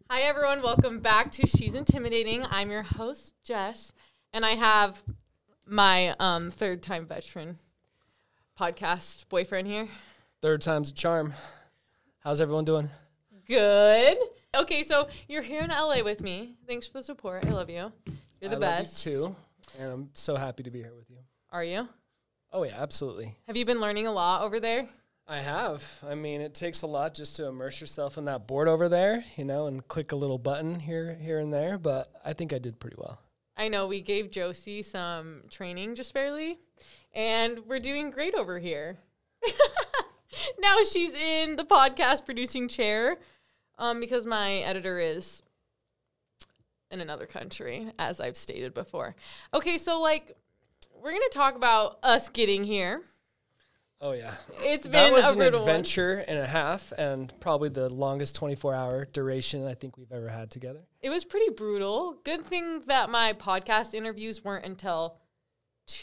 Hi, everyone. Welcome back to She's Intimidating. I'm your host, Jess, and I have my third-time veteran podcast boyfriend here. Third time's a charm. How's everyone doing? Good. Okay, so you're here in LA with me. Thanks for the support. I love you. You're the best. I love you too, and I'm so happy to be here with you. Are you? Oh, yeah, absolutely. Have you been learning a lot over there? I have. I mean, it takes a lot just to immerse yourself in that board over there, you know, and click a little button here and there, but I think I did pretty well. I know we gave Josie some training just barely, and we're doing great over here. Now she's in the podcast producing chair because my editor is in another country, as I've stated before. Okay, so, we're going to talk about us getting here. Oh, yeah. It's been that was a an brutal adventure and a half, and probably the longest 24-hour duration I think we've ever had together. It was pretty brutal. Good thing that my podcast interviews weren't until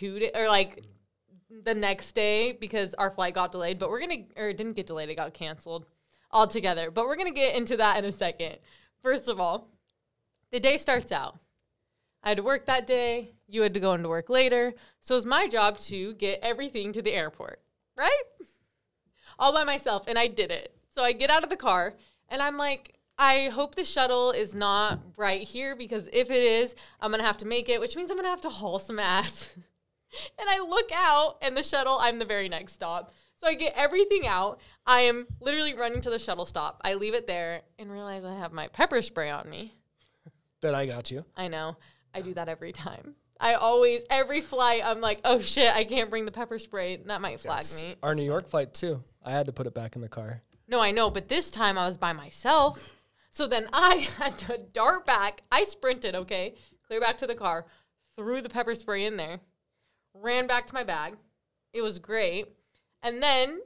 the next day because our flight got delayed. But it didn't get delayed. It got canceled altogether. But we're going to get into that in a second. First of all, the day starts out. I had to work that day. You had to go into work later. So it was my job to get everything to the airport. Right? All by myself. And I did it. So I get out of the car and I'm like, I hope the shuttle is not right here because if it is, I'm going to have to make it, which means I'm going to have to haul some ass. And I look out and the shuttle, I'm the very next stop. So I get everything out. I am literally running to the shuttle stop. I leave it there and realize I have my pepper spray on me. That I got you. I know. I do that every time. Every flight, I'm like, oh shit, I can't bring the pepper spray. That might flag me. Our New York flight, too. I had to put it back in the car. No, I know, but this time I was by myself. So then I had to dart back. I sprinted, okay? Clear back to the car, threw the pepper spray in there, ran back to my bag. It was great. And then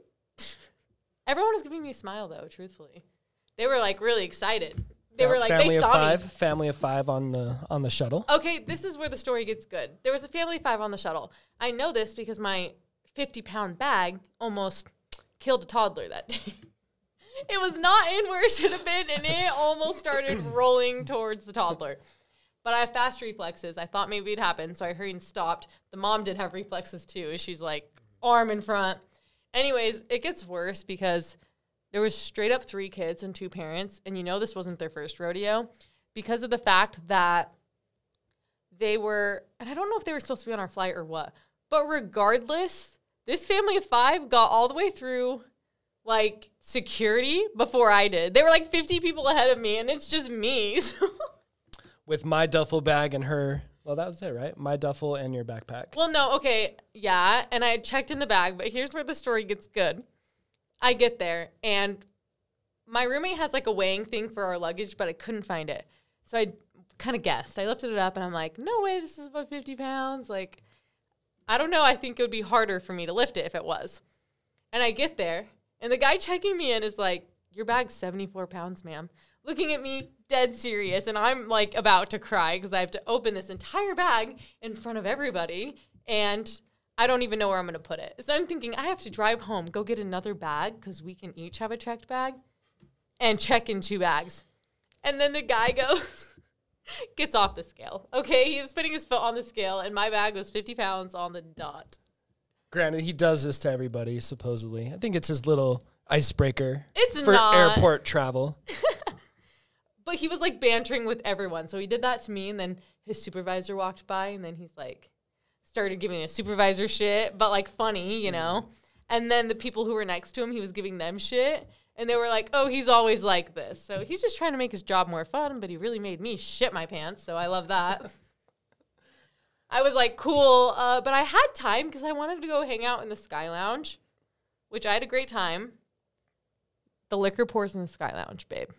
everyone was giving me a smile, though, truthfully. They were, really excited. They were like, they saw me. Family of five on the shuttle. Okay, this is where the story gets good. There was a family of five on the shuttle. I know this because my 50-pound bag almost killed a toddler that day. It was not in where it should have been, and it almost started rolling towards the toddler. But I have fast reflexes. I thought maybe it'd happen, so I hurried and stopped. The mom did have reflexes, too. She's like, arm in front. Anyways, it gets worse because there was straight up 3 kids and 2 parents, and this wasn't their first rodeo because of the fact that they were, and I don't know if they were supposed to be on our flight or what, but regardless, this family of 5 got all the way through, security before I did. They were 50 people ahead of me, and it's just me. With my duffel bag and her, well, that was it, right? My duffel and your backpack. Well, no, okay, yeah, and I had checked in the bag, but here's where the story gets good. I get there, and my roommate has, a weighing thing for our luggage, but I couldn't find it. So I kind of guessed. I lifted it up, and I'm like, no way, this is about 50 pounds. I don't know. I think it would be harder for me to lift it if it was. And I get there, and the guy checking me in is like, your bag's 74 pounds, ma'am. Looking at me dead serious, and I'm, about to cry because I have to open this entire bag in front of everybody, and I don't even know where I'm going to put it. So I'm thinking I have to drive home, go get another bag because we can each have a checked bag and check in 2 bags. And then the guy gets off the scale. Okay, he was putting his foot on the scale and my bag was 50 pounds on the dot. Granted, he does this to everybody, supposedly. I think it's his little icebreaker for airport travel. But he was bantering with everyone. So he did that to me, and then his supervisor walked by, and then he's started giving a supervisor shit, but funny, And then the people who were next to him, he was giving them shit. And they were like, oh, he's always like this. So he's just trying to make his job more fun, but he really made me shit my pants. So I love that. I was like, cool. But I had time because I wanted to go hang out in the Sky Lounge, which I had a great time. The liquor pours in the Sky Lounge, babe.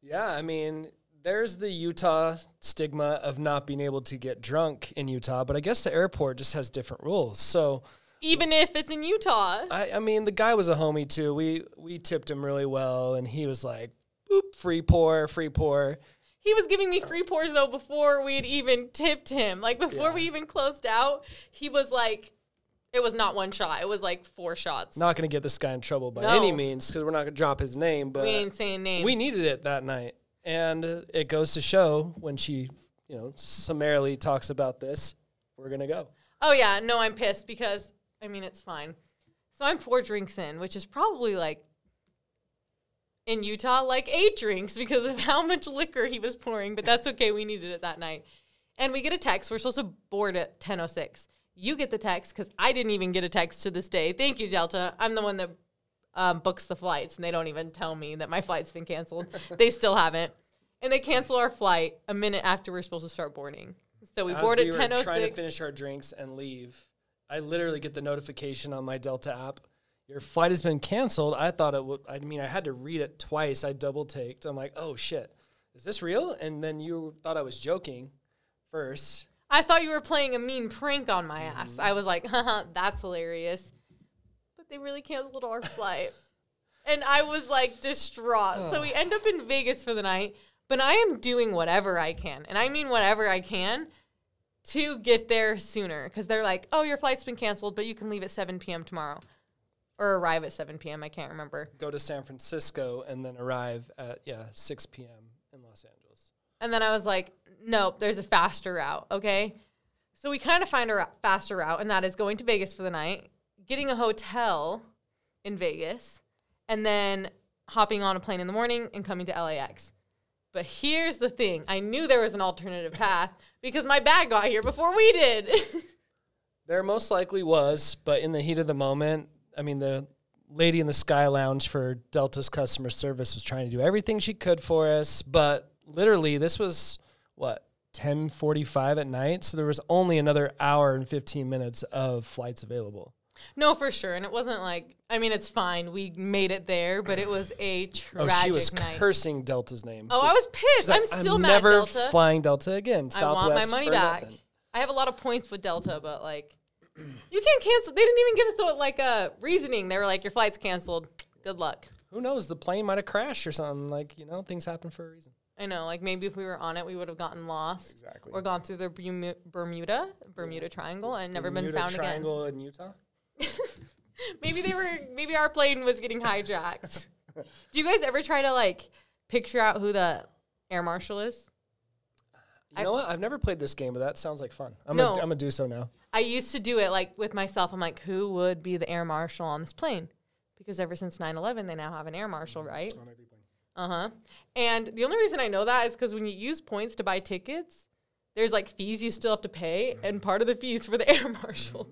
Yeah, I mean, there's the Utah stigma of not being able to get drunk in Utah, but I guess the airport just has different rules. So even if it's in Utah. I mean, the guy was a homie too. We tipped him really well, and he was like, boop, free pour, free pour. He was giving me free pours, though, before we had even tipped him. Before we even closed out, he was like, it was not 1 shot. It was 4 shots. Not going to get this guy in trouble by any means because we're not going to drop his name. But we ain't saying names. We needed it that night. And it goes to show when she, summarily talks about this, we're going to go. Oh, yeah. No, I'm pissed because, it's fine. So I'm 4 drinks in, which is probably in Utah, 8 drinks because of how much liquor he was pouring. But that's okay. We needed it that night. And we get a text. We're supposed to board at 10:06. You get the text because I didn't even get a text to this day. Thank you, Delta. I'm the one that books the flights, and they don't even tell me that my flight's been canceled. They still haven't. And they cancel our flight a minute after we're supposed to start boarding. So we board at 10:06. As we were trying to finish our drinks and leave, I literally get the notification on my Delta app. Your flight has been canceled. I thought it would. I had to read it twice. I double-taked. I'm like, oh, shit. Is this real? And then you thought I was joking first. I thought you were playing a mean prank on my ass. I was like, haha, that's hilarious. But they really canceled our flight. And I was, distraught. So we end up in Vegas for the night. But I am doing whatever I can. And I mean whatever I can to get there sooner. Because they're like, oh, your flight's been canceled, but you can leave at 7 p.m. tomorrow. Or arrive at 7 p.m. I can't remember. Go to San Francisco and then arrive at, 6 p.m. in Los Angeles. And then I was like, nope, there's a faster route, okay? So we kind of find a faster route, and that is going to Vegas for the night, getting a hotel in Vegas, and then hopping on a plane in the morning and coming to LAX. But here's the thing. I knew there was an alternative path because my bag got here before we did. There most likely was, but in the heat of the moment, the lady in the Sky Lounge for Delta's customer service was trying to do everything she could for us, but literally this was, 10:45 at night? So there was only another hour and 15 minutes of flights available. No, for sure. And it wasn't it's fine. We made it there, but it was a tragic night. She was cursing Delta's name. Oh, I was pissed. I'm still mad at Delta. Never flying Delta again. I want my money back. Nothing. I have a lot of points with Delta, but you can't cancel. They didn't even give us a reasoning. They were like, your flight's canceled. Good luck. Who knows? The plane might have crashed or something. Things happen for a reason. I know. Maybe if we were on it, we would have gotten lost. Exactly. Or gone through the Bermuda Triangle and never been found again. Triangle in Utah? Maybe our plane was getting hijacked. Do you guys ever try to picture out who the air marshal is? You know what? I've never played this game, but that sounds like fun. I'm gonna do so now. I used to do it with myself. I'm like, who would be the air marshal on this plane? Because ever since 9/11, they now have an air marshal, right? On every plane. Uh-huh. And the only reason I know that is because when you use points to buy tickets, there's fees you still have to pay, and part of the fees for the air marshal.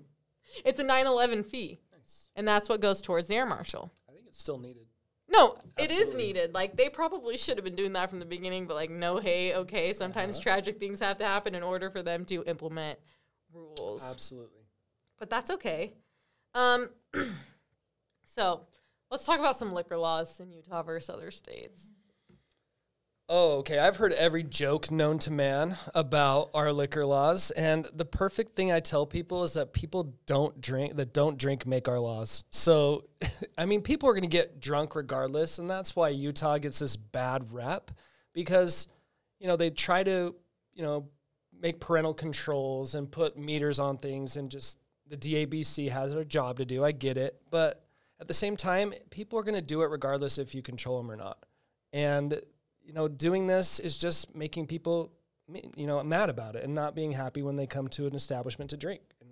It's a 9/11 fee. Nice. And that's what goes towards the air marshal. I think it's still needed. No, Absolutely. It is needed. They probably should have been doing that from the beginning, but no, hey, okay, sometimes tragic things have to happen in order for them to implement rules. Absolutely. But that's okay. So let's talk about some liquor laws in Utah versus other states. Oh, okay. I've heard every joke known to man about our liquor laws, and the perfect thing I tell people is that people don't drink make our laws. So, people are going to get drunk regardless, and that's why Utah gets this bad rep because, they try to, make parental controls and put meters on things, and just the DABC has a job to do. I get it, but at the same time, people are going to do it regardless if you control them or not. And doing this is just making people, mad about it and not being happy when they come to an establishment to drink, and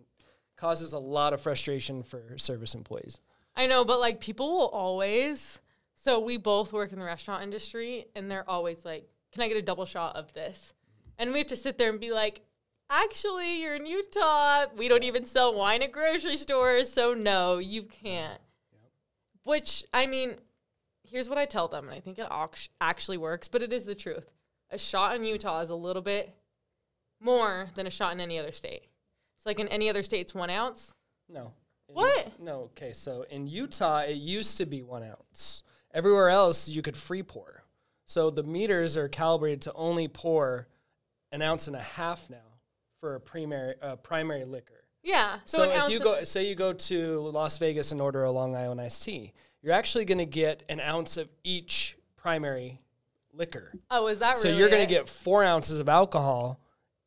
causes a lot of frustration for service employees. I know, but people will always, so we both work in the restaurant industry, and they're always like, can I get a double shot of this? And we have to sit there and be like, actually, you're in Utah. We don't even sell wine at grocery stores, so no, you can't. Yep. Which, here's what I tell them, and I think it actually works, but it is the truth. A shot in Utah is a little bit more than a shot in any other state. So, in any other state, it's 1 ounce? No. What? No, okay, so in Utah, it used to be 1 ounce. Everywhere else, you could free pour. So the meters are calibrated to only pour 1.5 ounces now for a primary liquor. Yeah. So if you go to Las Vegas and order a Long Island iced tea, you're actually going to get 1 ounce of each primary liquor. Oh, is that so really you're going to get 4 ounces of alcohol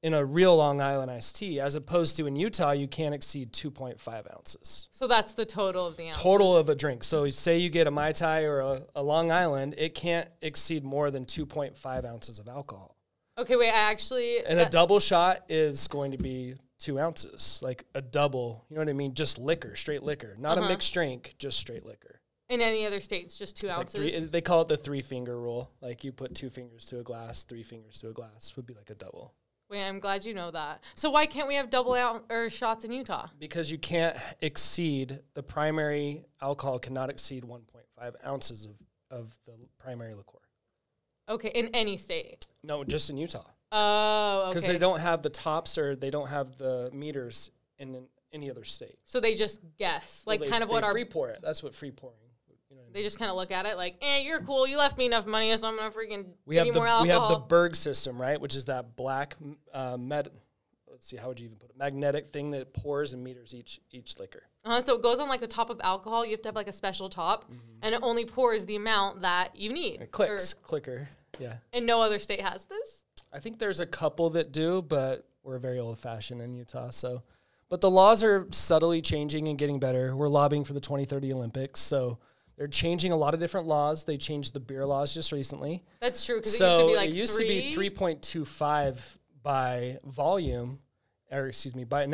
in a real Long Island iced tea, as opposed to in Utah, you can't exceed 2.5 ounces. So that's the total of the ounces. Total of a drink. So say you get a Mai Tai or a Long Island, it can't exceed more than 2.5 ounces of alcohol. Okay, wait, I actually... And a double shot is going to be 2 ounces, like a double, you know what I mean? Just liquor, straight liquor. Not a mixed drink, just straight liquor. In any other states, just 2 ounces? They call it the 3-finger rule. Like you put 2 fingers to a glass, 3 fingers to a glass would be like a double. Wait, I'm glad you know that. So why can't we have double out or shots in Utah? Because you can't exceed, the primary alcohol cannot exceed 1.5 ounces of the primary liqueur. Okay, in any state? No, just in Utah. Oh, okay. Because they don't have the tops or they don't have the meters in any other state. So they just guess, like well, kind of what our... free pour it. That's what free pouring. You know what I mean? They just kind of look at it like, you're cool. You left me enough money, so I'm going to freaking give you more We have alcohol. the Berg system, right? Which is that black, let's see, how would you even put it? Magnetic thing that pours and meters each liquor. So it goes on like the top of alcohol. You have to have like a special top, and it only pours the amount that you need. It clicks, clicker, yeah. And no other state has this? I think there's a couple that do, but we're very old-fashioned in Utah, so. But the laws are subtly changing and getting better. We're lobbying for the 2030 Olympics, so they're changing a lot of different laws. They changed the beer laws just recently. That's true, because it used to be like it used to be 3.25 by volume, or excuse me, by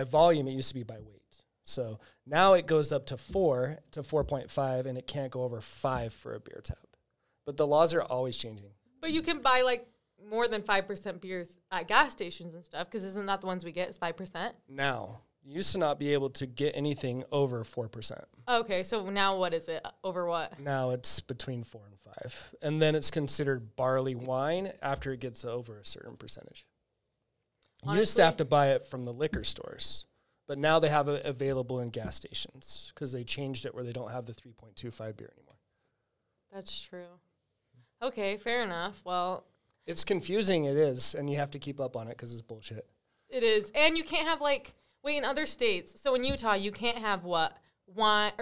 volume, it used to be by weight. So now it goes up to 4 to 4.5, and it can't go over 5 for a beer tap. But the laws are always changing. But you can buy like more than 5% beers at gas stations and stuff, because isn't that the ones we get is 5%? Now, you used to not be able to get anything over 4%. Okay, so now what is it? Over what? Now it's between 4 and 5. And then it's considered barley wine after it gets over a certain percentage. You used to have to buy it from the liquor stores, but now they have it available in gas stations because they changed it where they don't have the 3.25 beer anymore. That's true. Okay, fair enough. Well, it's confusing, it is, and you have to keep up on it because it's bullshit. It is. And you can't have in other states, so in Utah, you can't have wine,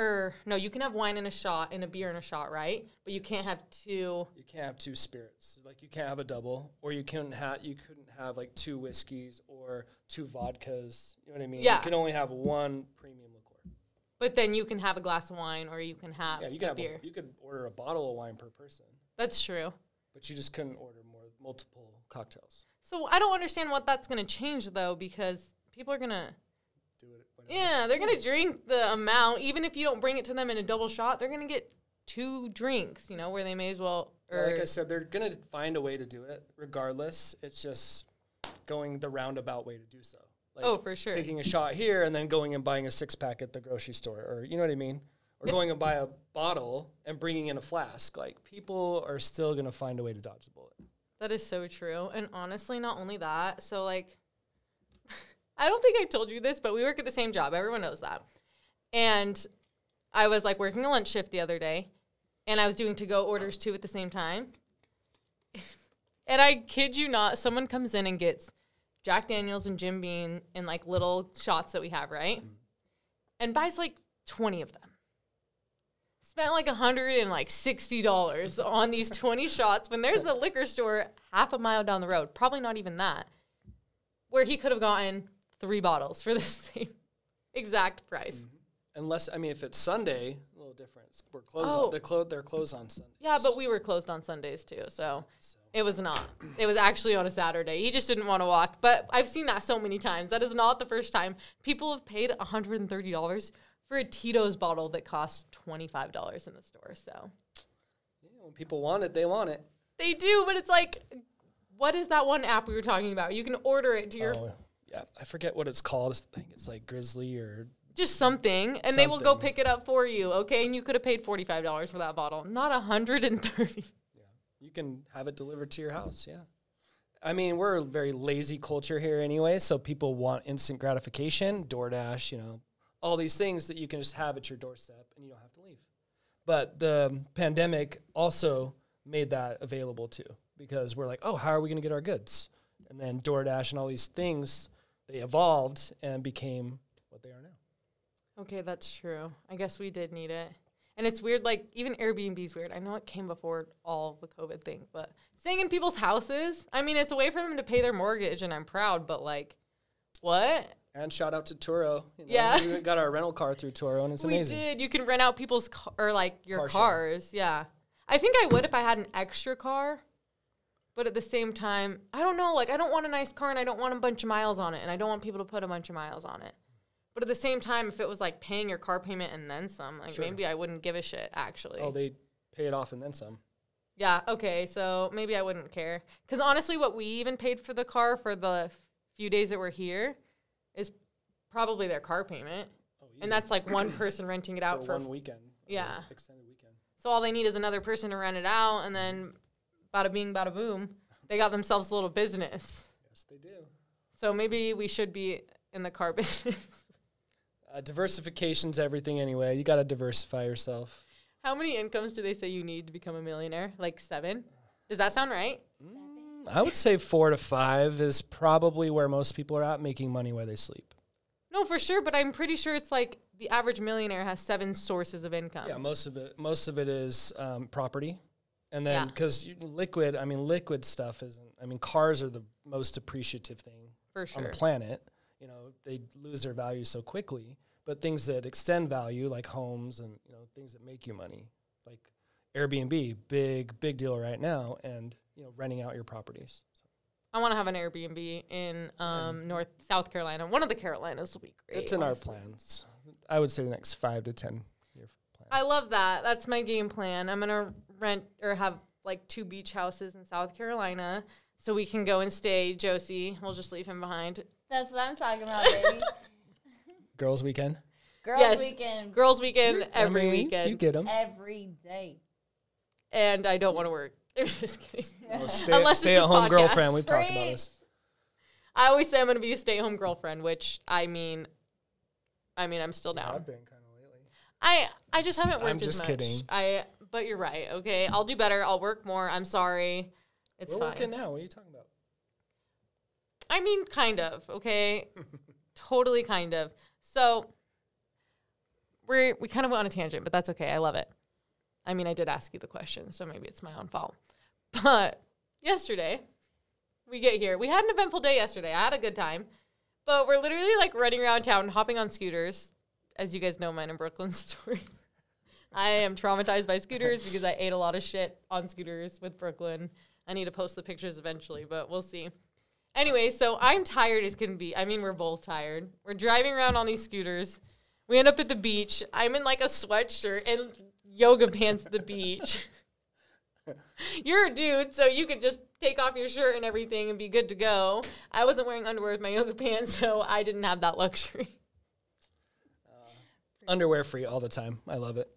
you can have wine in a shot and a beer in a shot, right? But you can't have two. You can't have 2 spirits. Like you can't have a double, or you couldn't have like 2 whiskeys or 2 vodkas. You know what I mean? Yeah. You can only have 1 premium liqueur. But then you can have a glass of wine, or you can have beer. You could order a bottle of wine per person. That's true. But you just couldn't order multiple cocktails. So I don't understand what that's going to change, though, because people are going to... Do it whenever. Yeah, they're going to drink the amount. Even if you don't bring it to them in a double shot, they're going to get 2 drinks, where they may as well... Like I said, they're going to find a way to do it regardless. It's just going the roundabout way to do so. Like for sure. Taking a shot here and then going and buying a 6-pack at the grocery store, or you know what I mean? Or going and buy a bottle and bringing in a flask. Like, people are still going to find a way to dodge the bullet. That is so true. And honestly, not only that, so I don't think I told you this, but we work at the same job. Everyone knows that. And I was working a lunch shift the other day, and I was doing to-go orders too at the same time. And I kid you not, someone comes in and gets Jack Daniels and Jim Beam in little shots that we have, right? And buys 20 of them. Spent $160 on these 20 shots when there's a liquor store half a mile down the road, probably not even that, where he could have gotten 3 bottles for the same exact price. Mm-hmm. Unless, if it's Sunday, a little different. We're closed. They're closed on Sundays. Yeah, but we were closed on Sundays too, so it was not. It was actually on a Saturday. He just didn't want to walk. But I've seen that so many times. That is not the first time. People have paid $130 for a Tito's bottle that costs $25 in the store. So, yeah, when people want it, they want it. They do, but it's what is that one app we were talking about? You can order it to your... yeah, I forget what it's called. I think it's Grizzly or... Just something, and they will go pick it up for you, okay? And you could have paid $45 for that bottle, not $130. Yeah, you can have it delivered to your house, yeah. We're a very lazy culture here anyway, so people want instant gratification, DoorDash, all these things that you can just have at your doorstep and you don't have to leave. But the pandemic also made that available too, because we're how are we going to get our goods? And then DoorDash and all these things, they evolved and became what they are now. Okay, that's true. I guess we did need it. And it's weird, like, even Airbnb's weird. I know it came before all the COVID thing, but staying in people's houses, I mean, it's a way for them to pay their mortgage, and I'm proud, but, like, what? And shout out to Turo. Yeah. We got our rental car through Turo, and it's amazing. We did. You can rent out people's your Car share. cars. Yeah. I think I would if I had an extra car. But at the same time, I don't know. Like, I don't want a nice car, and I don't want a bunch of miles on it, and I don't want people to put a bunch of miles on it. But at the same time, if it was, like, paying your car payment and then some, like, maybe I wouldn't give a shit, actually. Oh, they pay it off and then some. Yeah, okay, so maybe I wouldn't care. Because honestly, what we even paid for the car for the few days that we're here is probably their car payment. Oh, easy. And that's, like, one person renting it out for one weekend. Yeah. Extended weekend. So all they need is another person to rent it out, and then bada bing, bada boom, they got themselves a little business. Yes, they do. So maybe we should be in the car business. Diversification's everything anyway. You got to diversify yourself. How many incomes do they say you need to become a millionaire? Like 7? Does that sound right? I would say 4 to 5 is probably where most people are at, making money while they sleep. No, for sure, but I'm pretty sure it's like the average millionaire has 7 sources of income. Yeah, most of it is property. And then, because liquid stuff isn't, cars are the most appreciative thing for sure on the planet. You know, they lose their value so quickly. But things that extend value, like homes and, things that make you money, like Airbnb, big deal right now, and, renting out your properties. So. I want to have an Airbnb in South Carolina. One of the Carolinas will be great. It's in our plans. I would say the next 5 to 10 year plan. I love that. That's my game plan. I'm going to rent or have like 2 beach houses in South Carolina so we can go and stay. Josie, we'll just leave him behind. That's what I'm talking about, baby. Girls' weekend? Girls' weekend. Girls' weekend every weekend. You get them. Every day. And I don't want to work. Just kidding. Well, stay at home girlfriend. We've talked about this. I always say I'm going to be a stay-at-home girlfriend, which I'm still down. I've been kind of lately. I just haven't worked I'm just as much. kidding. But you're right. Okay, I'll do better. I'll work more. I'm sorry. It's We're fine. working now. What are you talking about? Kind of. Okay, totally kind of. So we kind of went on a tangent, but that's okay. I love it. I did ask you the question, so maybe it's my own fault. But yesterday, we get here. We had an eventful day yesterday. I had a good time. But we're literally like running around town, hopping on scooters. As you guys know, mine in Brooklyn story. I am traumatized by scooters because I ate a lot of shit on scooters with Brooklyn. I need to post the pictures eventually, but we'll see. Anyway, so I'm tired as can be. We're both tired. We're driving around on these scooters. We end up at the beach. I'm in like a sweatshirt and yoga pants at the beach. You're a dude, so you could just take off your shirt and everything and be good to go. I wasn't wearing underwear with my yoga pants, so I didn't have that luxury. Underwear free all the time. I love it.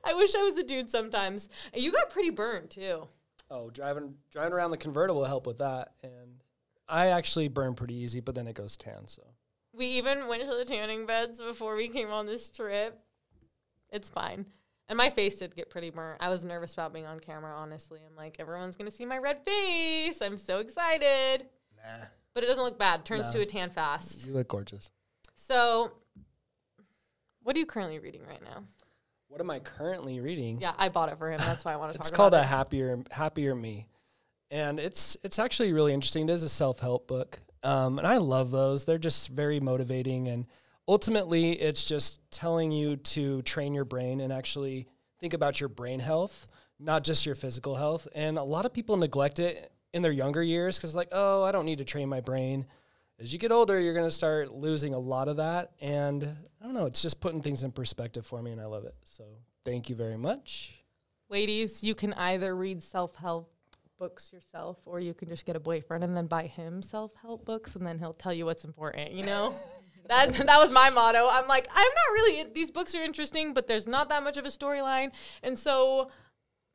I wish I was a dude sometimes. You got pretty burned, too. Oh, driving around the convertible will help with that. And I actually burn pretty easy, but then it goes tan, so. We even went to the tanning beds before we came on this trip. It's fine. And my face did get pretty burnt. I was nervous about being on camera, honestly. I'm like, everyone's going to see my red face. I'm so excited. Nah. But it doesn't look bad. Turns to a tan fast. You look gorgeous. So, what are you currently reading right now? What am I currently reading? Yeah, I bought it for him. That's why I want to talk about it. It's called A Happier Me. And it's actually really interesting. It is a self-help book. And I love those. They're just very motivating. And ultimately, it's just telling you to train your brain and actually think about your brain health, not just your physical health. And a lot of people neglect it in their younger years because like, oh, I don't need to train my brain. As you get older, you're going to start losing a lot of that. And I don't know, it's just putting things in perspective for me, and I love it. So thank you very much. Ladies, you can either read self-help books yourself, or you can just get a boyfriend and then buy him self-help books, and then he'll tell you what's important, you know? That was my motto. I'm like, I'm not really, these books are interesting, but there's not that much of a storyline. And so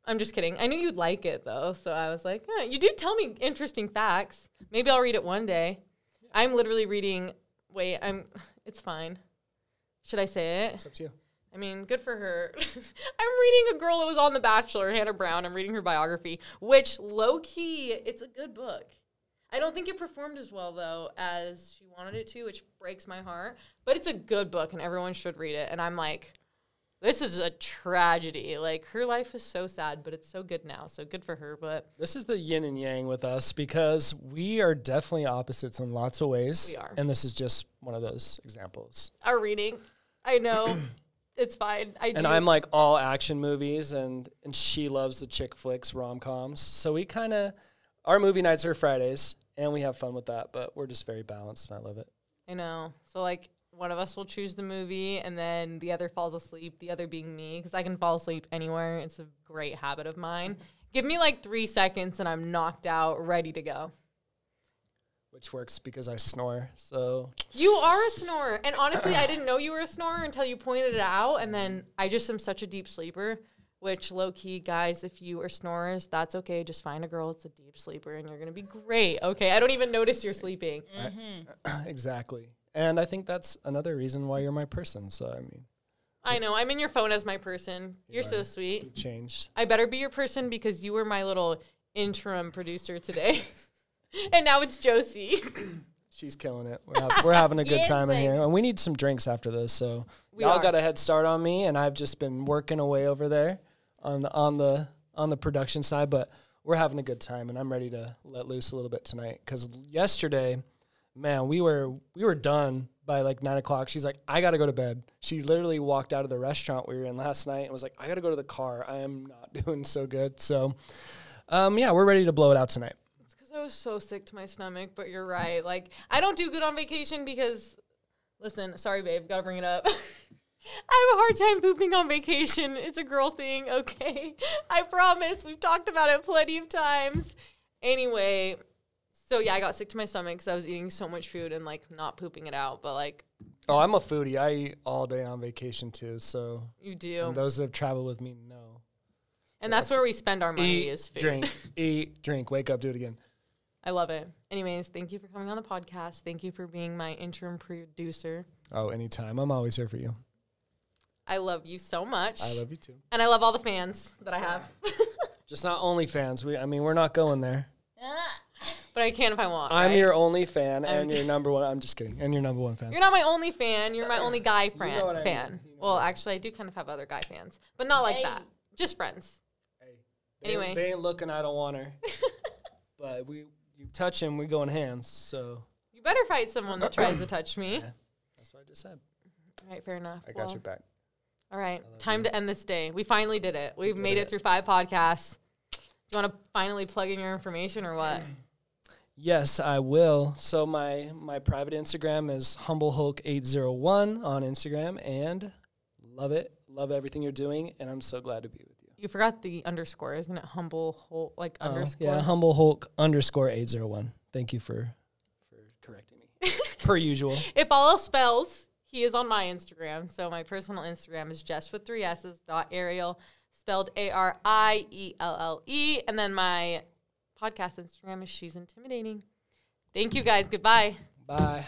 I'm just kidding. I knew you'd like it, though. So I was like, you do tell me interesting facts. Maybe I'll read it one day. I'm literally reading, it's fine. Should I say it? It's up to you. Good for her. I'm reading a girl that was on The Bachelor, Hannah Brown. I'm reading her biography, which low-key, it's a good book. I don't think it performed as well, though, as she wanted it to, which breaks my heart. But it's a good book, and everyone should read it. And I'm like, This is a tragedy. Like, her life is so sad, but it's so good now. So good for her. But This is the yin and yang with us because we are definitely opposites in lots of ways. We are. And this is just one of those examples. our reading, I know. It's fine. And I'm like all action movies, and she loves the chick flicks, rom-coms. So we kind of, our movie nights are Fridays, and we have fun with that, but we're just very balanced, and I love it. I know. So, like, one of us will choose the movie, and then the other falls asleep, the other being me, because I can fall asleep anywhere. It's a great habit of mine. Give me, like, 3 seconds, and I'm knocked out, ready to go. Which works because I snore, so. You are a snorer. And honestly, I didn't know you were a snorer until you pointed it out, and then I just am such a deep sleeper, which, low-key, guys, if you are snorers, that's okay. Just find a girl that's a deep sleeper, and you're going to be great, okay? I don't even notice you're sleeping. Exactly. And I think that's another reason why you're my person. So, I mean, I know. I'm in your phone as my person. You're so are. sweet. you changed. I better be your person because you were my little interim producer today. And now it's Josie. She's killing it. We're having a good Yes, time in baby. here. And we need some drinks after this. So, We y'all are. got a head start on me, and I've just been working away over there on the production side. But we're having a good time, and I'm ready to let loose a little bit tonight. Because yesterday, man, we were done by like 9 o'clock. She's like, I got to go to bed. She literally walked out of the restaurant we were in last night and was like, I got to go to the car. I am not doing so good. So, yeah, we're ready to blow it out tonight. It's because I was so sick to my stomach, but you're right. Like, I don't do good on vacation because, listen, sorry, babe, gotta bring it up. I have a hard time pooping on vacation. It's a girl thing, okay? I promise. We've talked about it plenty of times. Anyway, so yeah, I got sick to my stomach because I was eating so much food and, like, not pooping it out. But, like, Oh, I'm a foodie. I eat all day on vacation too. So, you do. and those that have traveled with me know. And that's where we spend our money is food. Eat, drink, wake up, do it again. I love it. Anyways, thank you for coming on the podcast. Thank you for being my interim producer. Oh, anytime. I'm always here for you. I love you so much. I love you too. And I love all the fans that I have. Just not only fans. We're not going there. But I can if I want. I'm right? your only fan and your number one. I'm just kidding. And your number one fan. You're not my only fan. You're my only guy know what I mean. fan. You know Well, what I mean. actually, I do kind of have other guy fans, but not like Hey. that. Just friends. Hey, Anyway. they ain't looking. I don't want her. But you touch him, we go in hands. So You better fight someone that tries to touch me. Yeah. that's what I just said. All right, fair enough. I got your back. All right, time to end this day. We finally did it. We've did made it it. through 5 podcasts. Do you want to finally plug in your information or what? Yes, I will. So my private Instagram is humblehulk801 on Instagram, and love it. Love everything you're doing, and I'm so glad to be with you. You forgot the underscore, isn't it? Humble Hulk, like underscore. Yeah, humblehulk_801. Thank you for correcting me. Per usual. If all else spells, he is on my Instagram. So my personal Instagram is just with 3 S's .Ariel, spelled ARIELLE. And then my podcast Instagram is She's Intimidating. Thank you guys. Goodbye. Bye.